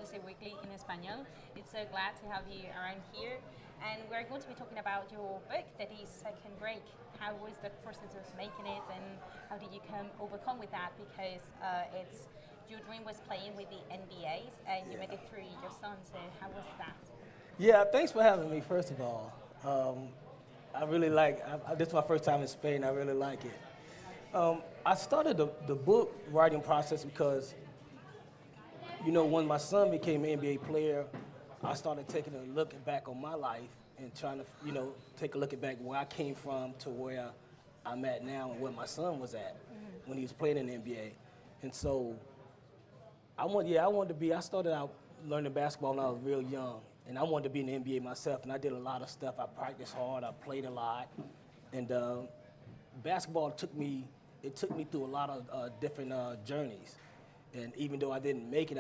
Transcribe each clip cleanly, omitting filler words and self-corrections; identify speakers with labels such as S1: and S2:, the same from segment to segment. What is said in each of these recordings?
S1: Lucy Weekly in Espanol. It's so glad to have you around here. And we're going to be talking about your book that is Second Break. How was the process of making it and how did you overcome with that? Because it's your dream was playing with the NBAs and you made it through your son. So how was that?
S2: Yeah, thanks for having me, first of all. I really this is my first time in Spain. I really like it. I started the book writing process because, when my son became an NBA player, I started taking a look back on my life and trying to, take a look back where I came from to where I'm at now and where my son was at when he was playing in the NBA. And so I started out learning basketball when I was real young. And I wanted to be in the NBA myself, and I did a lot of stuff. I practiced hard, I played a lot. And basketball took me through a lot of different journeys. And even though I didn't make it,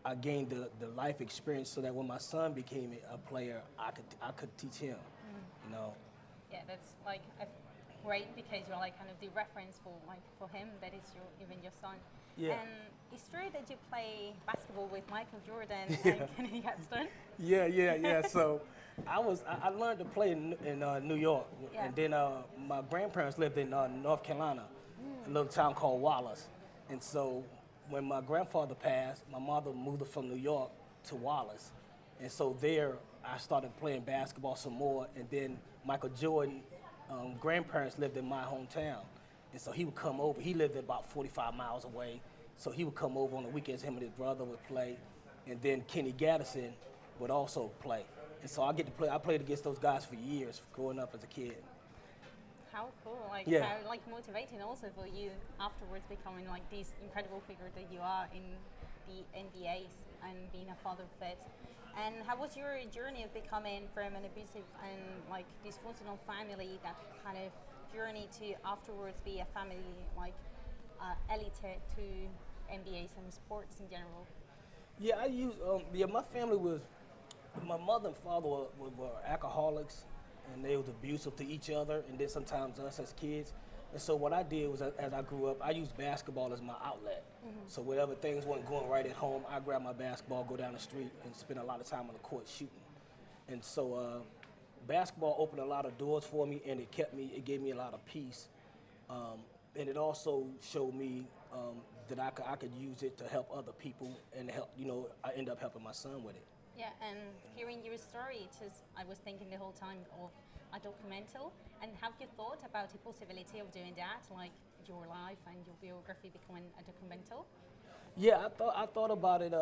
S2: I gained the life experience so that when my son became a player, I could teach him,
S1: Yeah, that's like great because you're like kind of the reference for him. That is even your son.
S2: Yeah.
S1: And it's true that you play basketball with Michael Jordan and Kenny Gaston.
S2: Yeah. So I learned to play in New York,
S1: Yeah.
S2: and then my grandparents lived in North Carolina, a little town called Wallace. And so when my grandfather passed, my mother moved from New York to Wallace. And so there I started playing basketball some more, and then Michael Jordan grandparents lived in my hometown. And so he would come over. He lived about 45 miles away. So he would come over on the weekends. Him and his brother would play. And then Kenny Gaddison would also play. And so I get to play. I played against those guys for years growing up as a kid.
S1: How cool!
S2: Yeah.
S1: How motivating also for you afterwards becoming like this incredible figure that you are in the NBAs and being a father of that. And how was your journey of becoming from an abusive and dysfunctional family, that kind of journey to afterwards be a family elite to NBAs and sports in general?
S2: Yeah, my family my mother and father were alcoholics, and they was abusive to each other, and then sometimes us as kids. And so what I did was, as I grew up, I used basketball as my outlet. Mm-hmm. So whatever things weren't going right at home, I grabbed my basketball, go down the street, and spend a lot of time on the court shooting. And so basketball opened a lot of doors for me, and it gave me a lot of peace. And it also showed me that I could use it to help other people and help. I ended up helping my son with it.
S1: Yeah, and hearing your story, I was thinking the whole time of a documental. And have you thought about the possibility of doing that, like your life and your biography becoming a documental?
S2: Yeah, I thought about it.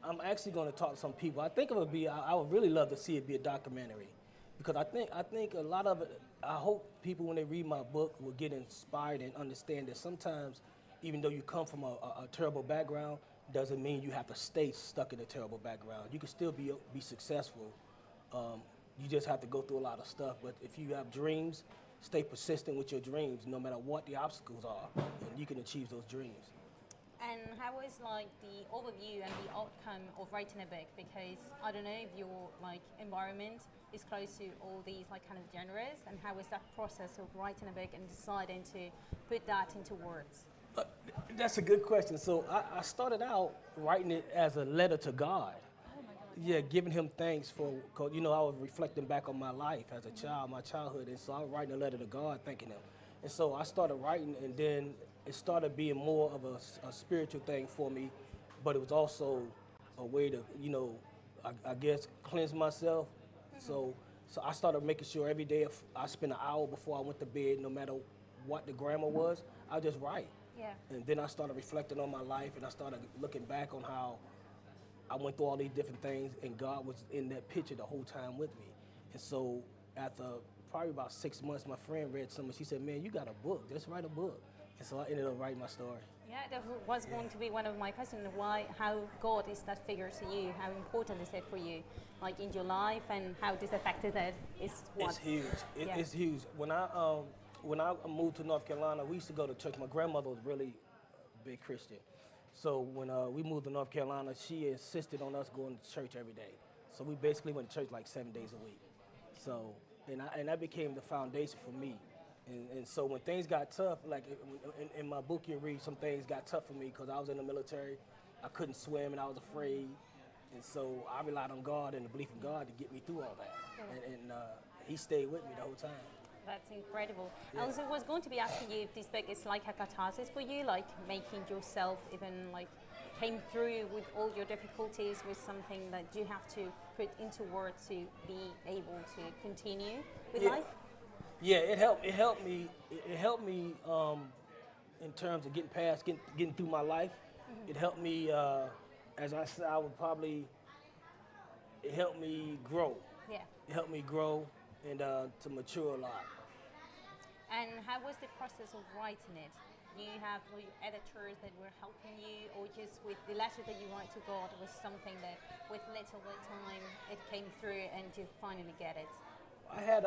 S2: I'm actually going to talk to some people. I think it would be. I would really love to see it be a documentary, because I think a lot of it. I hope people, when they read my book, will get inspired and understand that sometimes, even though you come from a terrible background, doesn't mean you have to stay stuck in a terrible background. You can still be successful. You just have to go through a lot of stuff. But if you have dreams, stay persistent with your dreams, no matter what the obstacles are, and you can achieve those dreams.
S1: And how was the overview and the outcome of writing a book? Because I don't know if your environment is close to all these kind of genres, and how was that process of writing a book and deciding to put that into words?
S2: That's a good question. So I started out writing it as a letter to God.
S1: Oh my God.
S2: Yeah, giving him thanks because I was reflecting back on my life as a child, my childhood, and so I was writing a letter to God, thanking him. And so I started writing, and then it started being more of a spiritual thing for me, but it was also a way to, I guess, cleanse myself. Mm-hmm. So I started making sure every day I spent an hour before I went to bed, no matter what the grammar was, I just write.
S1: Yeah.
S2: And then I started reflecting on my life, and I started looking back on how I went through all these different things, and God was in that picture the whole time with me. And so after probably about 6 months, my friend read something. She said, "Man, you got a book. Just write a book." And so I ended up writing my story.
S1: Yeah, that was going to be one of my questions. How God is that figure to you? How important is it for you, in your life, and how this affected it?
S2: It's huge. It's huge. When I moved to North Carolina, we used to go to church. My grandmother was really a big Christian. So when we moved to North Carolina, she insisted on us going to church every day. So we basically went to church 7 days a week. So, and that became the foundation for me. And so when things got tough, in my book you read, some things got tough for me because I was in the military. I couldn't swim and I was afraid. And so I relied on God and the belief in God to get me through all that.
S1: Yeah.
S2: And he stayed with me the whole time.
S1: That's incredible.
S2: Yeah.
S1: I was going to be asking you if this book is like a catharsis for you, like making yourself even like came through with all your difficulties with something that you have to put into words to be able to continue with life.
S2: Yeah, it helped. It helped me. It helped me in terms of getting through my life.
S1: Mm-hmm.
S2: It helped me, as I said, it helped me grow.
S1: Yeah.
S2: It helped me grow and to mature a lot.
S1: And how was the process of writing it? You have your editors that were helping you, or just with the letter that you write to God was something that with little time it came through and you finally get it?
S2: I had,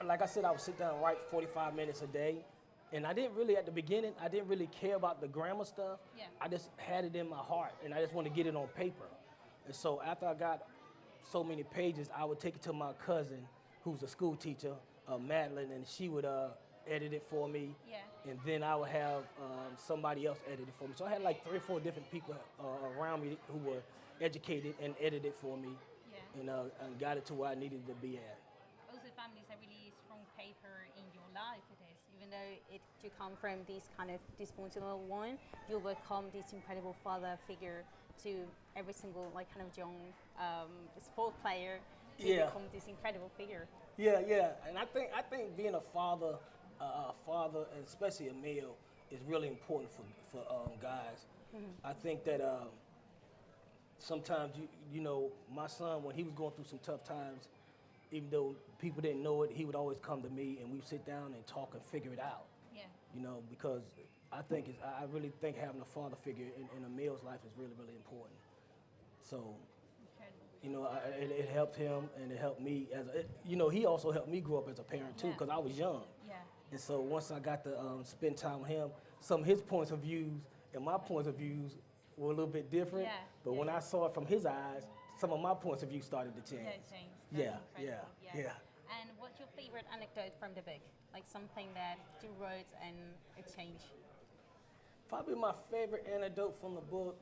S2: like I said, I would sit down and write 45 minutes a day. And I didn't really, at the beginning, I didn't really care about the grammar stuff.
S1: Yeah.
S2: I just had it in my heart, and I just wanted to get it on paper. And so after I got so many pages, I would take it to my cousin, who's a school teacher, Madeline, and she would edit it for me.
S1: Yeah.
S2: And then I would have somebody else edit it for me. So I had like 3 or 4 different people around me who were educated and edited for me.
S1: Yeah.
S2: And got it to where I needed to be at.
S1: Also, family is a really strong paper in your life, it is. Even though you come from this kind of dysfunctional one, you become this incredible father figure to every single like kind of young sport player. You become this incredible figure.
S2: Yeah, and I think being a father, and especially a male, is really important for guys. Mm-hmm. I think that sometimes you know, my son, when he was going through some tough times, even though people didn't know it, he would always come to me and we'd sit down and talk and figure it out.
S1: Yeah.
S2: You know, because I really think having a father figure in a male's life is really, really important. So, you know, it helped him and it helped me he also helped me grow up as a parent too, because I was young.
S1: Yeah.
S2: And so once I got to spend time with him, some of his points of views and my points of views were a little bit different.
S1: Yeah.
S2: But when I saw it from his eyes, some of my points of view started to change.
S1: Yeah, it changed.
S2: Yeah.
S1: And what's your favorite anecdote from the book? Like something that you wrote and it changed?
S2: Probably my favorite anecdote from the book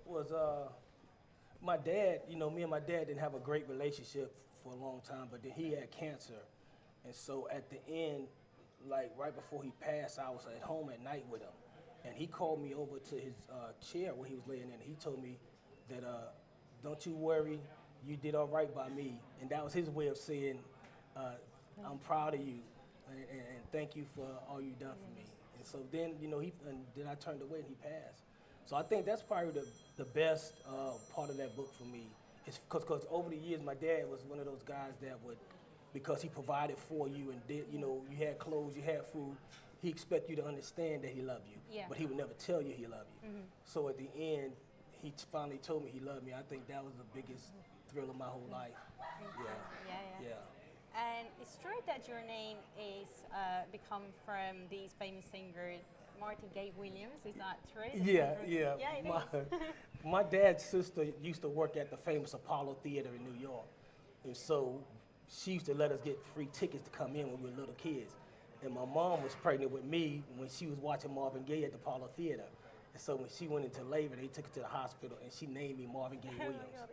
S2: was my dad. You know, me and my dad didn't have a great relationship for a long time, but then he had cancer. And so at the end, like right before he passed, I was at home at night with him. And he called me over to his chair where he was laying in. And he told me that, don't you worry, you did all right by me. And that was his way of saying, I'm proud of you and thank you for all you've done for me. And so then, you know, then I turned away and he passed. So I think that's probably the best part of that book for me. It's because over the years, my dad was one of those guys that would, because he provided for you and did, you know, you had clothes, you had food, he expect you to understand that he loved you.
S1: Yeah.
S2: But he would never tell you he loved you.
S1: Mm-hmm.
S2: So at the end, he finally told me he loved me. I think that was the biggest thrill of my whole life. Yeah.
S1: And it's true that your name is become from these famous singer Marvin Williams. Is that true?
S2: Yeah.
S1: It is.
S2: My dad's sister used to work at the famous Apollo Theater in New York. And so she used to let us get free tickets to come in when we were little kids. And my mom was pregnant with me when she was watching Marvin Gaye at the Apollo Theater. And so when she went into labor, they took her to the hospital and she named me Marvin Gaye Williams.
S1: Oh my God,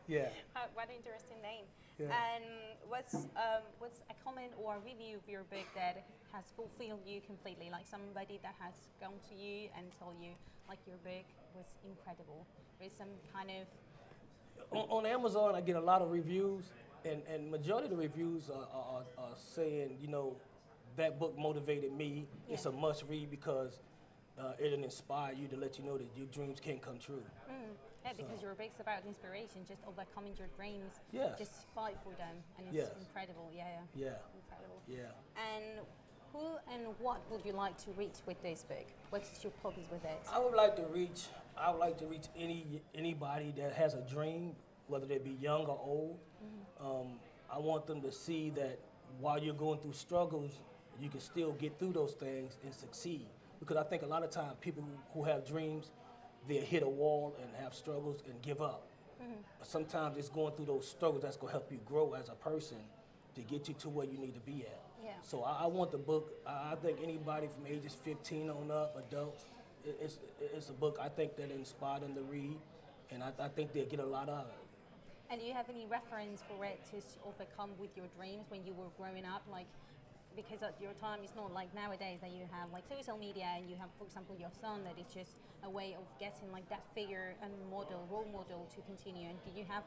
S2: Yeah.
S1: What an interesting name.
S2: Yeah.
S1: And what's a comment or a review of your book that has fulfilled you completely? Like somebody that has gone to you and told you like your book was incredible. There's some kind of...
S2: On Amazon, I get a lot of reviews. And majority of the reviews are saying, you know, that book motivated me.
S1: Yeah.
S2: It's a must read because it'll inspire you to let you know that your dreams can come true.
S1: Yeah, because your book's about inspiration, just overcoming your dreams.
S2: Yes.
S1: Just fight for them, and it's incredible. Yeah. Incredible.
S2: Yeah.
S1: And who and what would you like to reach with this book? What's your purpose with it?
S2: I would like to reach anybody that has a dream, whether they be young or old. I want them to see that while you're going through struggles, you can still get through those things and succeed. Because I think a lot of times people who have dreams, they hit a wall and have struggles and give up. But sometimes it's going through those struggles that's going to help you grow as a person to get you to where you need to be at.
S1: Yeah.
S2: So I want the book, I think anybody from ages 15 on up, adults, it's a book I think that inspired them to read, and I think they'll get a lot out of it.
S1: And do you have any reference for it to overcome with your dreams when you were growing up? Like, because at your time, it's not like nowadays that you have like social media and you have, for example, your son, that is just a way of getting like that figure and model, role model to continue. And did you have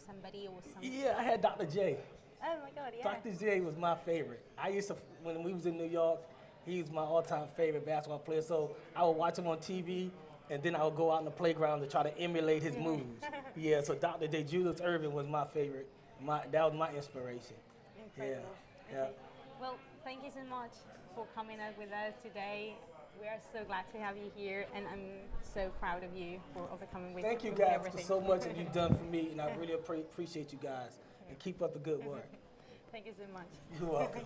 S1: somebody or some?
S2: Yeah, I had Dr. J.
S1: Oh my God, yeah.
S2: Dr. J was my favorite. I used to, when we was in New York, he was my all-time favorite basketball player. So I would watch him on TV, and then I would go out in the playground to try to emulate his moves. Yeah, so Dr. J. Julius Erving was my favorite. That was my inspiration.
S1: Incredible.
S2: Yeah.
S1: Okay. Well, thank you so much for coming out with us today. We are so glad to have you here, and I'm so proud of you for overcoming with
S2: Thank you
S1: with
S2: guys
S1: everything.
S2: for so much that you've done for me, and I really appreciate you guys. And keep up the good work.
S1: Thank you so much.
S2: You're welcome.